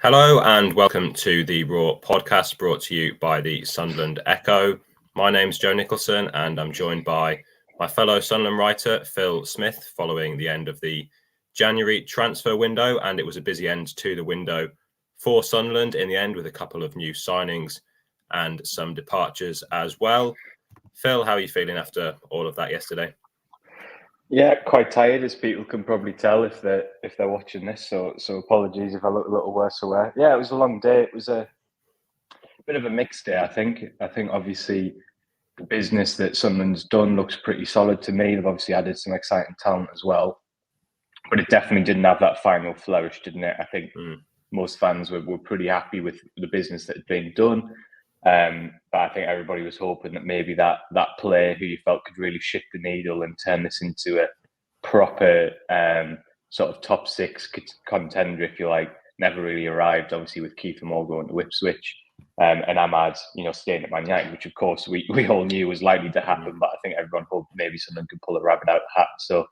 Hello and welcome to the Raw podcast brought to you by the Sunderland Echo. My name's Joe Nicholson and I'm joined by my fellow Sunderland writer, Phil Smith, following the end of the January transfer window. And it was a busy end to the window for Sunderland in the end, with a couple of new signings and some departures as well. Phil, how are you feeling after all of that yesterday? Yeah, quite tired, as people can probably tell if they're watching this. So apologies if I look a little worse aware. Yeah, it was a long day. It was a bit of a mixed day, I think. I think obviously the business that Sunderland's done looks pretty solid to me. They've obviously added some exciting talent as well, but it definitely didn't have that final flourish, didn't it? I think most fans were pretty happy with the business that had been done. But I think everybody was hoping that maybe that player who you felt could really shift the needle and turn this into a proper sort of top six contender, if you like, never really arrived. Obviously, with Keith Moore going to Ipswich and Ahmad, staying at Man United, which of course we all knew was likely to happen. But I think everyone hoped maybe someone could pull a rabbit out of the hat. So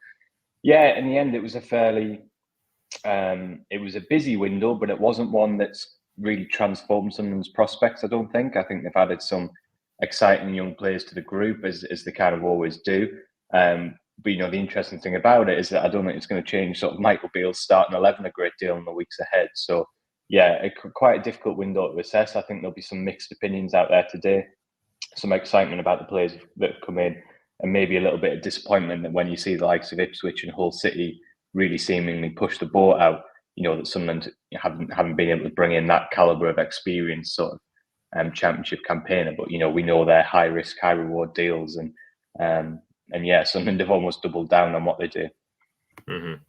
yeah, in the end, it was a busy window, but it wasn't one that's really transformed Sunderland's prospects, I don't think. I think they've added some exciting young players to the group, as they kind of always do. But, the interesting thing about it is that I don't think it's going to change sort of Michael Beale's starting 11 a great deal in the weeks ahead. So, yeah, quite a difficult window to assess. I think there'll be some mixed opinions out there today, some excitement about the players that have come in, and maybe a little bit of disappointment that when you see the likes of Ipswich and Hull City really seemingly push the boat out, that Sunderland haven't been able to bring in that calibre of experience sort of championship campaigner. But, we know they're high risk, high reward deals. And yeah, Sunderland have almost doubled down on what they do. Mm-hmm.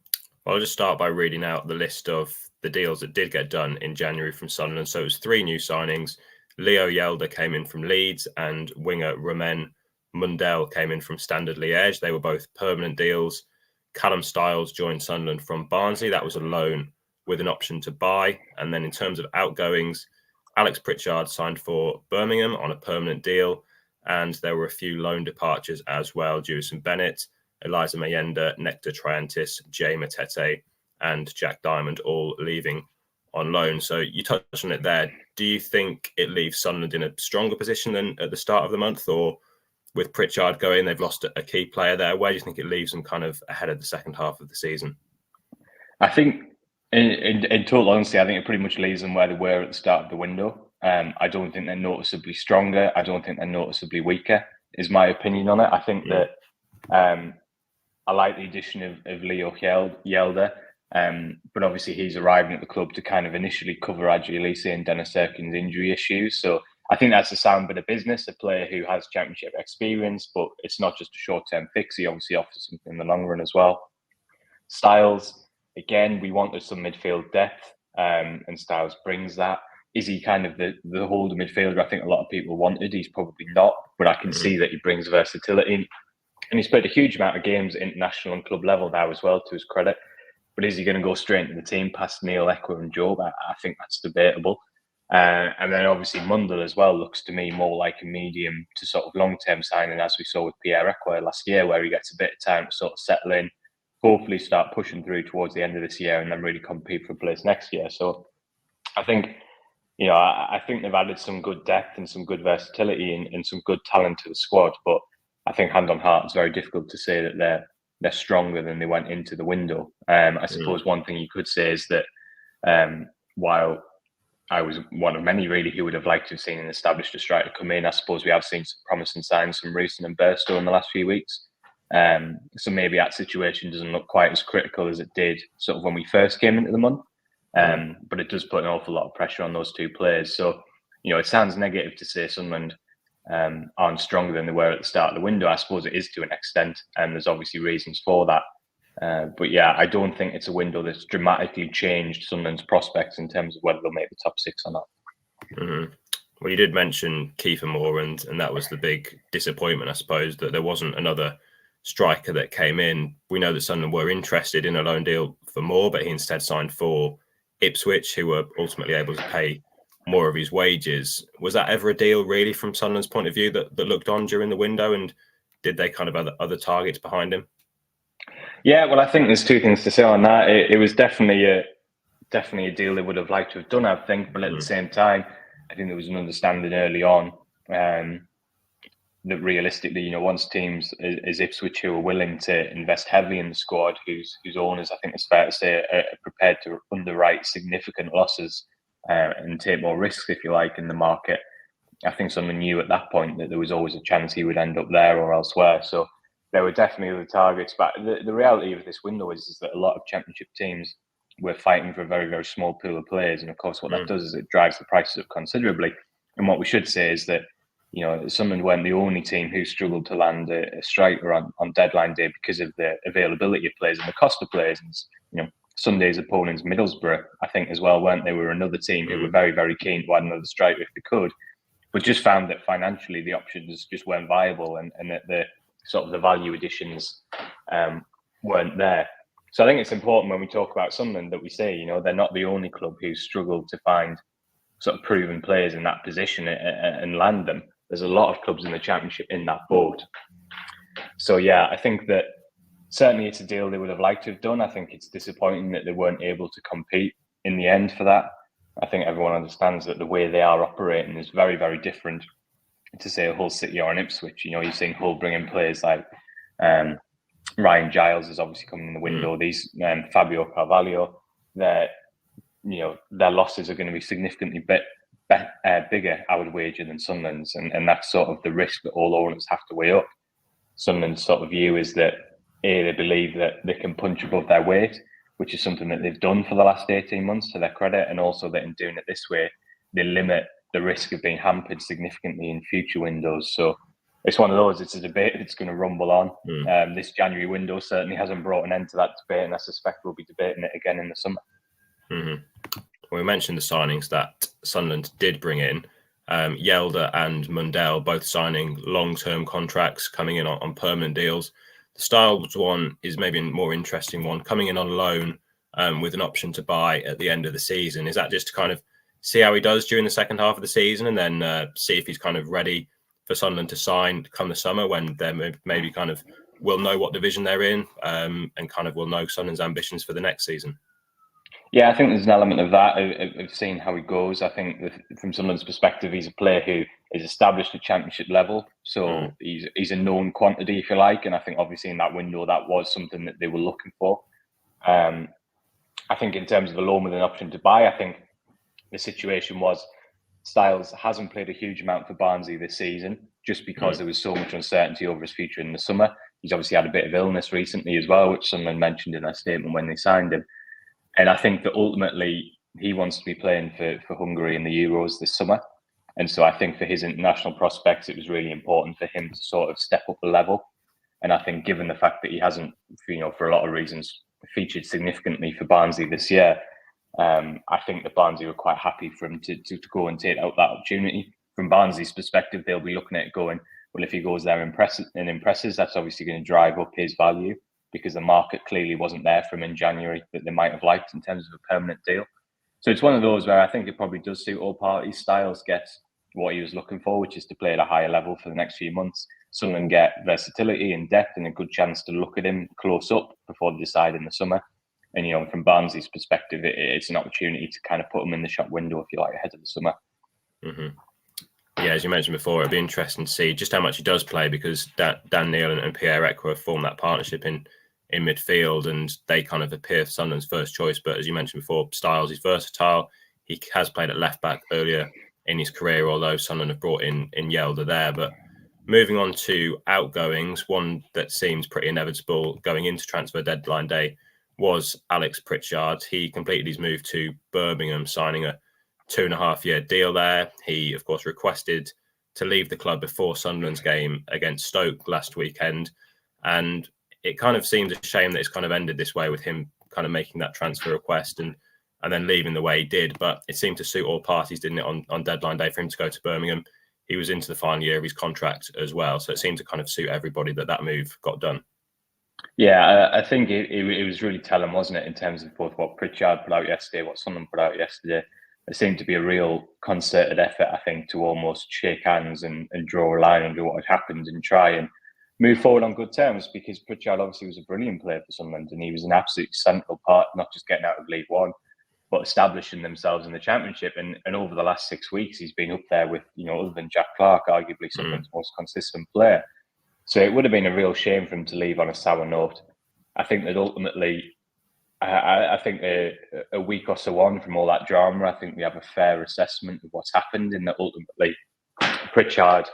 Well, I'll just start by reading out the list of the deals that did get done in January from Sunderland. So it was 3 new signings. Leo Yelder came in from Leeds and winger Romain Mundell came in from Standard Liège. They were both permanent deals. Callum Styles joined Sunderland from Barnsley. That was a loan with an option to buy. And then in terms of outgoings, Alex Pritchard signed for Birmingham on a permanent deal. And there were a few loan departures as well. Jewison Bennett, Eliza Mayenda, Nectar Triantis, Jay Matete, and Jack Diamond all leaving on loan. So you touched on it there. Do you think it leaves Sunderland in a stronger position than at the start of the month? Or with Pritchard going, they've lost a key player there. Where do you think it leaves them kind of ahead of the second half of the season? I think, in total honesty, I think it pretty much leaves them where they were at the start of the window. I don't think they're noticeably stronger. I don't think they're noticeably weaker, is my opinion on it. I think that I like the addition of Leo Yelder, but obviously he's arriving at the club to kind of initially cover Adjie and Dennis Erkin's injury issues. So I think that's a sound bit of business, a player who has championship experience, but it's not just a short-term fix. He obviously offers something in the long run as well. Styles, again, we wanted some midfield depth, and Styles brings that. Is he kind of the holder midfielder I think a lot of people wanted? He's probably not, but I can see that he brings versatility. And he's played a huge amount of games at international and club level now as well, to his credit. But is he going to go straight into the team past Neil, Ekwa and Job? I think that's debatable. And then obviously Mundell as well looks to me more like a medium to sort of long-term signing, as we saw with Pierre Ekwa last year, where he gets a bit of time to sort of settle in, hopefully start pushing through towards the end of this year and then really compete for a place next year. So I think, I think they've added some good depth and some good versatility and some good talent to the squad. But I think hand on heart, it's very difficult to say that they're stronger than they went into the window. I suppose one thing you could say is that while I was one of many really who would have liked to have seen an established striker come in, I suppose we have seen some promising signs from Reeson and Burstow in the last few weeks. So maybe that situation doesn't look quite as critical as it did sort of when we first came into the month. But it does put an awful lot of pressure on those two players. So, it sounds negative to say Sunderland aren't stronger than they were at the start of the window. I suppose it is to an extent, and there's obviously reasons for that. But yeah, I don't think it's a window that's dramatically changed Sunderland's prospects in terms of whether they'll make the top 6 or not. Mm-hmm. Well, you did mention Kiefer Moore, and that was the big disappointment, I suppose, that there wasn't another striker that came in. We know that Sunderland were interested in a loan deal for Moore, but he instead signed for Ipswich, who were ultimately able to pay more of his wages. Was that ever a deal really from Sunderland's point of view that looked on during the window, and did they kind of have other targets behind him? Yeah, well, I think there's two things to say on that. It was definitely definitely a deal they would have liked to have done, I think. But at the same time, I think there was an understanding early on that realistically, once teams as Ipswich, who are willing to invest heavily in the squad, whose owners, I think it's fair to say, are prepared to underwrite significant losses and take more risks, if you like, in the market. I think someone knew at that point that there was always a chance he would end up there or elsewhere. So there were definitely the targets. But the reality of this window is that a lot of Championship teams were fighting for a very, very small pool of players. And of course, what that does is it drives the prices up considerably. And what we should say is that, Sunderland weren't the only team who struggled to land a striker on deadline day because of the availability of players and the cost of players. And, Sunday's opponents, Middlesbrough, I think as well, weren't they? Were another team who were very, very keen to add another striker if they could, but just found that financially the options just weren't viable and that the sort of the value additions weren't there. So I think it's important when we talk about Sunderland that we say, they're not the only club who struggled to find sort of proven players in that position and land them. There's a lot of clubs in the Championship in that boat. So, yeah, I think that certainly it's a deal they would have liked to have done. I think it's disappointing that they weren't able to compete in the end for that. I think everyone understands that the way they are operating is very, very different to, say, a Hull City or an Ipswich. You're seeing Hull bring in players like Ryan Giles is obviously coming in the window. These Fabio Carvalho, their losses are going to be significantly bigger, I would wager, than Sunderland's, and that's sort of the risk that all owners have to weigh up. Sunderland's sort of view is that they believe that they can punch above their weight, which is something that they've done for the last 18 months to their credit, and also that in doing it this way, they limit the risk of being hampered significantly in future windows. So it's one of those, it's a debate that's going to rumble on. This January window certainly hasn't brought an end to that debate, and I suspect we'll be debating it again in the summer. Well, we mentioned the signings that Sunderland did bring in. Yelder and Mundell both signing long-term contracts, coming in on permanent deals. The Styles one is maybe a more interesting one, coming in on loan with an option to buy at the end of the season. Is that just to kind of see how he does during the second half of the season and then see if he's kind of ready for Sunderland to sign come the summer when they're maybe kind of will know what division they're in and kind of will know Sunderland's ambitions for the next season? Yeah, I think there's an element of that, of seeing how he goes. I think from Sunderland's perspective, he's a player who is established at Championship level. So he's a known quantity, if you like. And I think obviously in that window, that was something that they were looking for. I think in terms of a loan with an option to buy, I think the situation was Styles hasn't played a huge amount for Barnsley this season just because there was so much uncertainty over his future in the summer. He's obviously had a bit of illness recently as well, which someone mentioned in their statement when they signed him. And I think that ultimately he wants to be playing for Hungary in the Euros this summer. And so I think for his international prospects, it was really important for him to sort of step up the level. And I think given the fact that he hasn't, for a lot of reasons, featured significantly for Barnsley this year, I think that Barnsley were quite happy for him to go and take out that opportunity. From Barnsley's perspective, they'll be looking at it going, well, if he goes there and impresses, that's obviously going to drive up his value, because the market clearly wasn't there for him in January that they might have liked in terms of a permanent deal. So it's one of those where I think it probably does suit all parties. Styles gets what he was looking for, which is to play at a higher level for the next few months. Sunderland get versatility and depth and a good chance to look at him close up before they decide in the summer. And, from Barnsley's perspective, it's an opportunity to kind of put him in the shop window, if you like, ahead of the summer. Yeah, as you mentioned before, it'll be interesting to see just how much he does play, because Dan Neil and Pierre Ekwa have formed that partnership in midfield, and they kind of appear Sunderland's first choice. But as you mentioned before, Styles, he's versatile. He has played at left back earlier in his career, although Sunderland have brought in Yelder there. But moving on to outgoings, one that seems pretty inevitable going into transfer deadline day was Alex Pritchard. He completed his move to Birmingham, signing a 2.5-year deal there. He, of course, requested to leave the club before Sunderland's game against Stoke last weekend. And it kind of seems a shame that it's kind of ended this way, with him kind of making that transfer request and then leaving the way he did. But it seemed to suit all parties, didn't it, on deadline day for him to go to Birmingham. He was into the final year of his contract as well. So it seemed to kind of suit everybody that move got done. Yeah, I think it was really telling, wasn't it, in terms of both what Pritchard put out yesterday, what Sunderland put out yesterday. There seemed to be a real concerted effort, I think, to almost shake hands and draw a line under what had happened and try and move forward on good terms, because Pritchard obviously was a brilliant player for Sunderland and he was an absolute central part, not just getting out of League One, but establishing themselves in the Championship. And over the last 6 weeks, he's been up there with, other than Jack Clark, arguably Sunderland's most consistent player. So it would have been a real shame for him to leave on a sour note. I think that ultimately, I think a week or so on from all that drama, I think we have a fair assessment of what's happened, in that ultimately Pritchard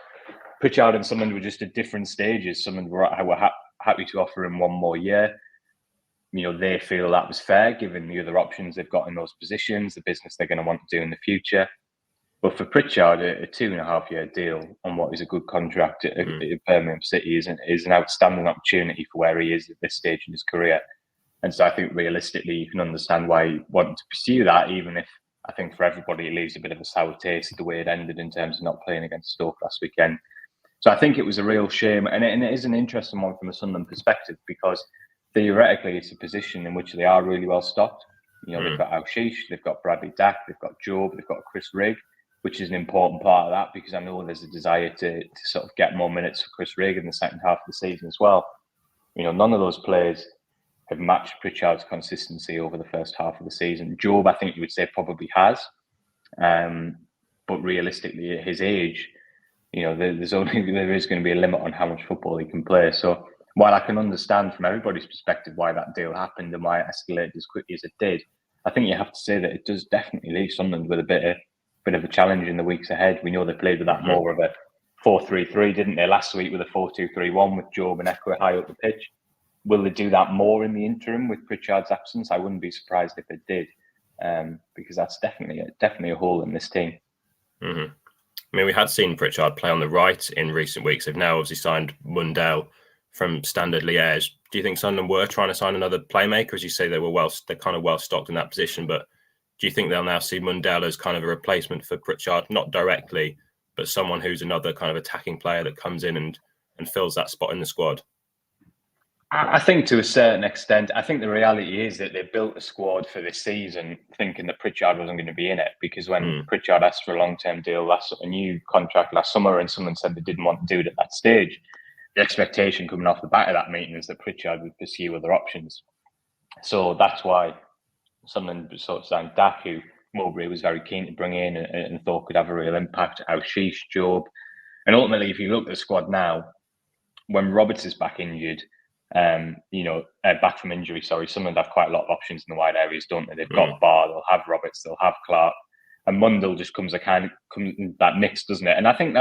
and Sunderland were just at different stages. Sunderland were happy to offer him one more year. They feel that was fair, given the other options they've got in those positions, the business they're going to want to do in the future. But for Pritchard, a 2.5-year deal on what is a good contract at Birmingham City is an outstanding opportunity for where he is at this stage in his career. And so I think realistically, you can understand why he wanted to pursue that, even if I think for everybody it leaves a bit of a sour taste the way it ended in terms of not playing against Stoke last weekend. So I think it was a real shame. And it is an interesting one from a Sunderland perspective, because theoretically it's a position in which they are really well stocked. They've got Al-Shish, they've got Bradley Dack, they've got Job, they've got Chris Rigg, which is an important part of that, because I know there's a desire to sort of get more minutes for Chris Rigg in the second half of the season as well. None of those players have matched Pritchard's consistency over the first half of the season. Job, I think you would say, probably has. But realistically, at his age, there is going to be a limit on how much football he can play. So while I can understand from everybody's perspective why that deal happened and why it escalated as quickly as it did, I think you have to say that it does definitely leave Sunderland with a bit of a challenge in the weeks ahead. We know they played with that more of a 4-3-3, didn't they, last week, with a 4-2-3-1 with Job and Ekwah high up the pitch. Will they do that more in the interim with Pritchard's absence? I wouldn't be surprised if they did, because that's definitely a hole in this team. Mm-hmm. I mean, we had seen Pritchard play on the right in recent weeks. They've now obviously signed Mundell from Standard Liège. Do you think Sunderland were trying to sign another playmaker? As you say, they're kind of well stocked in that position, but do you think they'll now see Mundell as kind of a replacement for Pritchard? Not directly, but someone who's another kind of attacking player that comes in and fills that spot in the squad? I think to a certain extent, I think the reality is that they built a squad for this season thinking that Pritchard wasn't going to be in it, because when Pritchard asked for a long-term deal, a new contract last summer, and someone said they didn't want to do it at that stage, the expectation coming off the back of that meeting is that Pritchard would pursue other options. So that's why someone sort of signed Dack, who Mowbray was very keen to bring in and thought could have a real impact, Al-Shish, Job. And ultimately, if you look at the squad now, when Roberts is back injured, back from injury, Sunderland have quite a lot of options in the wide areas, don't they? They've got Barr, they'll have Roberts, they'll have Clark, and Mundell just comes in that mix, doesn't it? And I think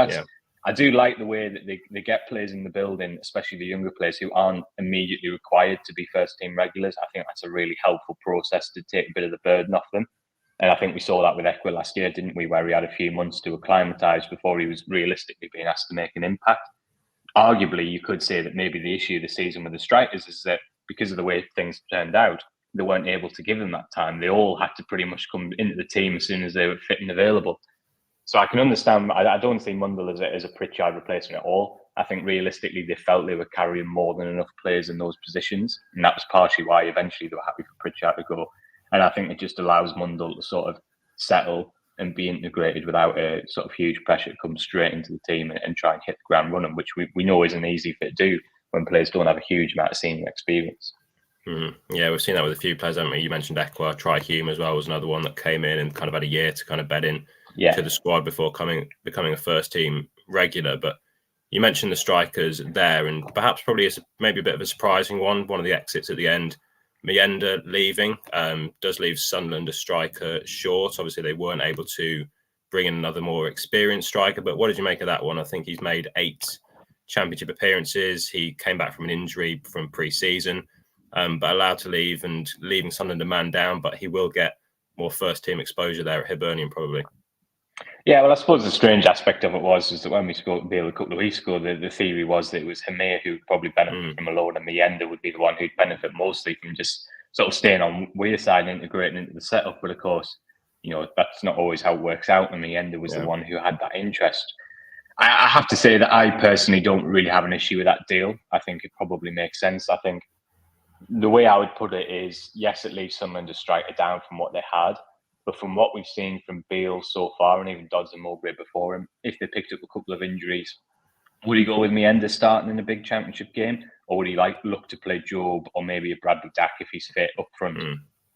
I do like the way that they get players in the building, especially the younger players who aren't immediately required to be first team regulars. I think that's a really helpful process to take a bit of the burden off them. And I think we saw that with Ekwah last year, didn't we? Where he had a few months to acclimatise before he was realistically being asked to make an impact. Arguably, you could say that maybe the issue this season with the strikers is that because of the way things turned out, they weren't able to give them that time. They all had to pretty much come into the team as soon as they were fit and available. So I can understand. I don't see Mundell as a Pritchard replacement at all. I think realistically, they felt they were carrying more than enough players in those positions. And that was partially why eventually they were happy for Pritchard to go. And I think it just allows Mundell to sort of settle and be integrated without a sort of huge pressure to come straight into the team and try and hit the ground running, which we know isn't easy for to do when players don't have a huge amount of senior experience. Yeah, we've seen that with a few players, haven't we? You mentioned Ekwah, Tri Hume as well was another one that came in and kind of had a year to kind of bed in to the squad before becoming a first team regular. But you mentioned the strikers there, and perhaps probably is maybe a bit of a surprising one. One of the exits at the end, Mienda leaving, does leave Sunderland a striker short. Obviously, they weren't able to bring in another more experienced striker. But what did you make of that one? I think he's made 8 championship appearances. He came back from an injury from pre-season, but allowed to leave and leaving Sunderland a man down. But he will get more first-team exposure there at Hibernian, probably. Yeah, well, I suppose the strange aspect of it was that when we spoke to Bill a couple of weeks ago, the theory was that it was Hamir who would probably benefit from a loan, and Mienda would be the one who'd benefit mostly from just sort of staying on weir side and integrating into the setup. But of course, that's not always how it works out, and Mienda was the one who had that interest. I have to say that I personally don't really have an issue with that deal. I think it probably makes sense. I think the way I would put it is, yes, it leaves Sunderland to strike it down from what they had. But from what we've seen from Beale so far, and even Dodds and Mowbray before him, if they picked up a couple of injuries, would he go with Mienda starting in a big championship game? Or would he look to play Job or maybe a Bradley Dack if he's fit up front?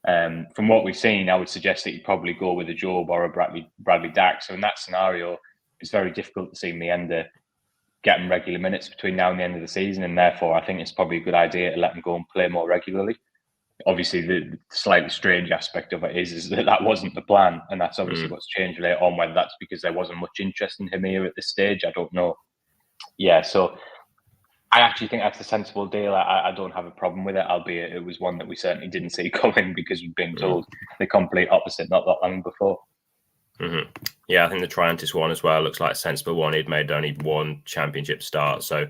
From what we've seen, I would suggest that you'd probably go with a Job or a Bradley Dack. So in that scenario, it's very difficult to see Meander getting regular minutes between now and the end of the season, and therefore I think it's probably a good idea to let him go and play more regularly. Obviously, the slightly strange aspect of it is that wasn't the plan, and that's obviously what's changed later on. Whether that's because there wasn't much interest in him here at this stage, I don't know. Yeah, so I actually think that's a sensible deal. I don't have a problem with it, albeit it was one that we certainly didn't see coming because we've been told the complete opposite not that long before. Mm-hmm. Yeah, I think the Triantis one as well looks like a sensible one. He'd made only one championship start, so.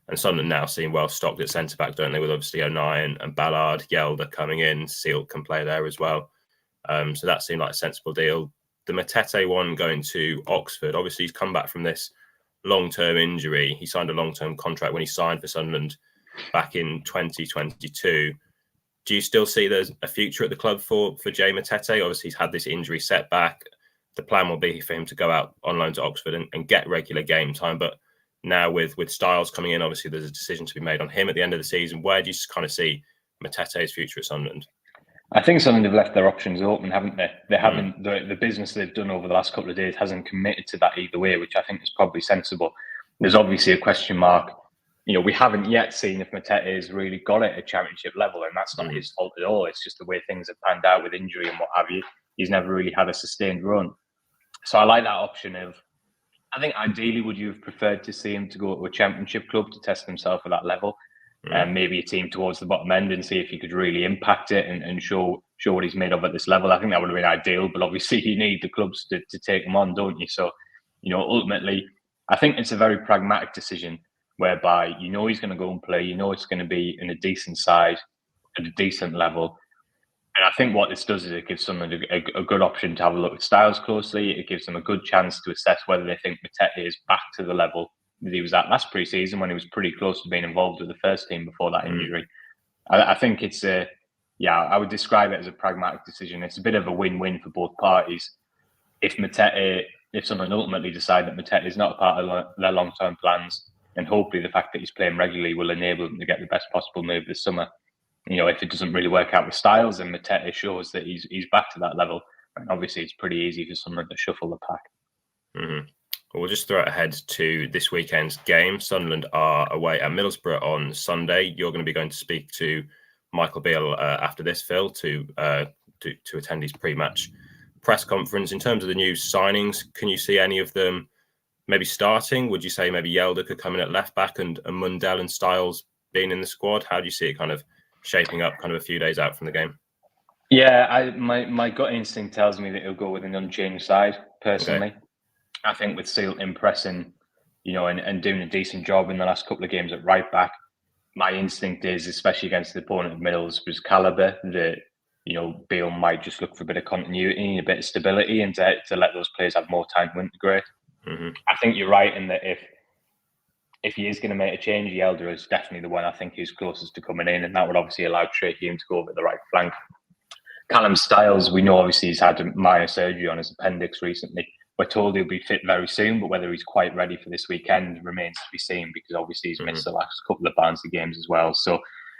And Sunderland now seem well stocked at centre back, don't they? With obviously O'Nien and Ballard, Yelder coming in, Sealt can play there as well. So that seemed like a sensible deal. The Matete one going to Oxford. Obviously, he's come back from this long-term injury. He signed a long-term contract when he signed for Sunderland back in 2022. Do you still see there's a future at the club for Jay Matete? Obviously, he's had this injury setback. The plan will be for him to go out on loan to Oxford and get regular game time, but now with Styles coming in, obviously there's a decision to be made on him at the end of the season. Where do you kind of see Matete's future at Sunderland? I think Sunderland have left their options open, haven't they? They haven't. The business they've done over the last couple of days hasn't committed to that either way, which I think is probably sensible. There's obviously a question mark. We haven't yet seen if Matete has really got it at championship level, and that's not his fault at all. It's just the way things have panned out with injury and what have you. He's never really had a sustained run. So I like that option of, I think ideally, would you have preferred to see him to go to a championship club to test himself at that level, and maybe a team towards the bottom end and see if he could really impact it and show what he's made of at this level? I think that would have been ideal, but obviously you need the clubs to take him on, don't you? So, ultimately, I think it's a very pragmatic decision whereby he's going to go and play, it's going to be in a decent side at a decent level. And I think what this does is it gives someone a good option to have a look at Styles closely. It gives them a good chance to assess whether they think Matete is back to the level that he was at last pre-season when he was pretty close to being involved with the first team before that injury. I think it's I would describe it as a pragmatic decision. It's a bit of a win-win for both parties. If someone ultimately decide that Matete is not a part of their long-term plans, then hopefully the fact that he's playing regularly will enable them to get the best possible move this summer. If it doesn't really work out with Styles, and Matete shows that he's back to that level, and obviously it's pretty easy for someone to shuffle the pack. Mm-hmm. Well, we'll just throw it ahead to this weekend's game. Sunderland are away at Middlesbrough on Sunday. You're going to be going to speak to Michael Beale after this, Phil, to attend his pre-match press conference. In terms of the new signings, can you see any of them maybe starting? Would you say maybe Yelder could come in at left back and Mundell and Styles being in the squad? How do you see it kind of shaping up kind of a few days out from the game? Yeah, my gut instinct tells me that he'll go with an unchanged side, personally. Okay. I think with Sealt impressing, and doing a decent job in the last couple of games at right back, my instinct is, especially against the opponent of Middlesbrough's calibre, that, Beale might just look for a bit of continuity, a bit of stability, and to let those players have more time to integrate. Mm-hmm. I think you're right in that if he is going to make a change, Yelder is definitely the one I think who's closest to coming in, and that would obviously allow Trey Hume to go over the right flank. Callum Styles, we know obviously he's had minor surgery on his appendix recently. We're told he'll be fit very soon, but whether he's quite ready for this weekend remains to be seen, because obviously he's missed the last couple of Barnsley games as well. So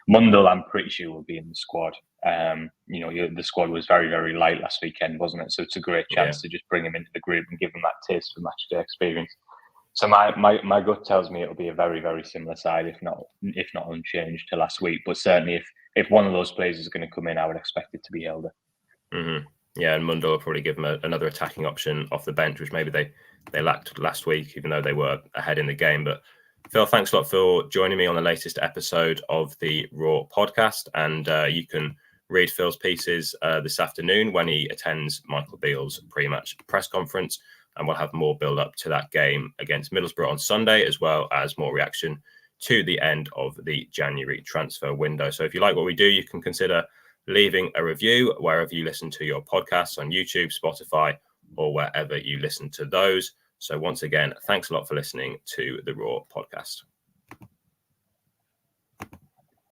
Mundell, I'm pretty sure, will be in the squad. The squad was very, very light last weekend, wasn't it? So it's a great chance to just bring him into the group and give him that taste for matchday experience. So my gut tells me it'll be a very, very similar side, if not unchanged to last week. But certainly, if one of those players is going to come in, I would expect it to be Yelder. Mm-hmm. Yeah, and Mundell will probably give them another attacking option off the bench, which maybe they lacked last week, even though they were ahead in the game. But Phil, thanks a lot for joining me on the latest episode of the Raw podcast. And you can read Phil's pieces this afternoon when he attends Michael Beale's pre-match press conference. And we'll have more build-up to that game against Middlesbrough on Sunday, as well as more reaction to the end of the January transfer window. So if you like what we do, you can consider leaving a review wherever you listen to your podcasts, on YouTube, Spotify, or wherever you listen to those. So once again, thanks a lot for listening to the Raw podcast.